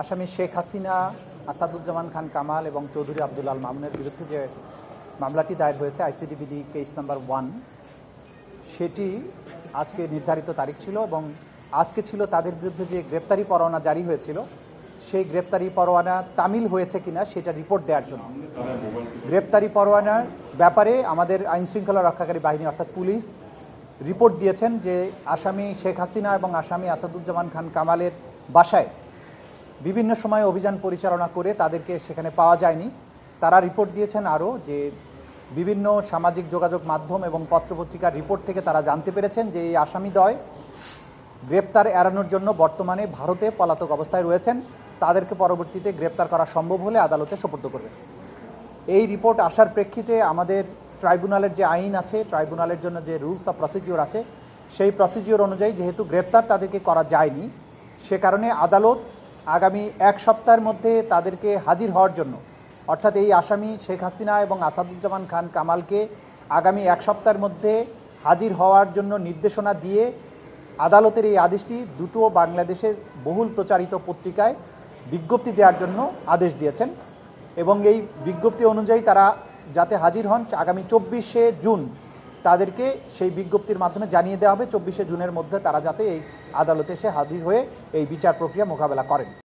আসামি শেখ হাসিনা, আসাদুজ্জামান খান কামাল এবং চৌধুরী আব্দুল আল মামুনের বিরুদ্ধে যে মামলাটি দায়ের হয়েছে আইসিডিবিডি কেস নাম্বার 1, সেটি আজকে নির্ধারিত তারিখ ছিল এবং আজকে ছিল তাদের বিরুদ্ধে যে গ্রেপ্তারি পরোয়ানা জারি হয়েছিল সেই গ্রেপ্তারি পরোয়ানা তামিল হয়েছে কিনা সেটা রিপোর্ট দেওয়ার জন্য। গ্রেপ্তারি পরোয়ানার ব্যাপারে আমাদের আইনশৃঙ্খলা রক্ষাকারী বাহিনী অর্থাৎ পুলিশ রিপোর্ট দিয়েছেন যে আসামি শেখ হাসিনা এবং আসামি আসাদুজ্জামান খান কামালের বাসায় বিভিন্ন সময় অভিযান পরিচালনা করে তাদেরকে সেখানে পাওয়া যায়নি। তারা রিপোর্ট দিয়েছেন আরও যে বিভিন্ন সামাজিক যোগাযোগ মাধ্যম এবং পত্রপত্রিকার রিপোর্ট থেকে তারা জানতে পেরেছেন যে এই আসামিদ্বয় গ্রেপ্তার এড়ানোর জন্য বর্তমানে ভারতে পলাতক অবস্থায় রয়েছেন, তাদেরকে পরবর্তীতে গ্রেপ্তার করা সম্ভব হলে আদালতে সোপর্দ করবে। এই রিপোর্ট আসার প্রেক্ষিতে আমাদের ট্রাইব্যুনালের যে আইন আছে, ট্রাইব্যুনালের জন্য যে রুলস অফ প্রসিডিওর আছে, সেই প্রসিডিওর অনুযায়ী যেহেতু গ্রেপ্তার তাদেরকে করা যায়নি, সে কারণে আদালত আগামী 1 সপ্তাহের মধ্যে তাদেরকে হাজির হওয়ার জন্য, অর্থাৎ এই আসামি শেখ হাসিনা এবং আসাদুজ্জামান খান কামালকে আগামী 1 সপ্তাহের মধ্যে হাজির হওয়ার জন্য নির্দেশনা দিয়ে আদালতের এই আদেশটি দুটো বাংলাদেশের বহুল প্রচারিত পত্রিকায় বিজ্ঞপ্তি দেওয়ার জন্য আদেশ দিয়েছেন এবং এই বিজ্ঞপ্তি অনুযায়ী তারা যাতে হাজির হন আগামী 24শে জুন তাদেরকে সেই বিজ্ঞপ্তির মাধ্যমে জানিয়ে দেওয়া হবে 24শে জুনের মধ্যে তারা যাতে এই আদালতে এসে হাজির হয়ে এই বিচার প্রক্রিয়া মোকাবেলা করেন।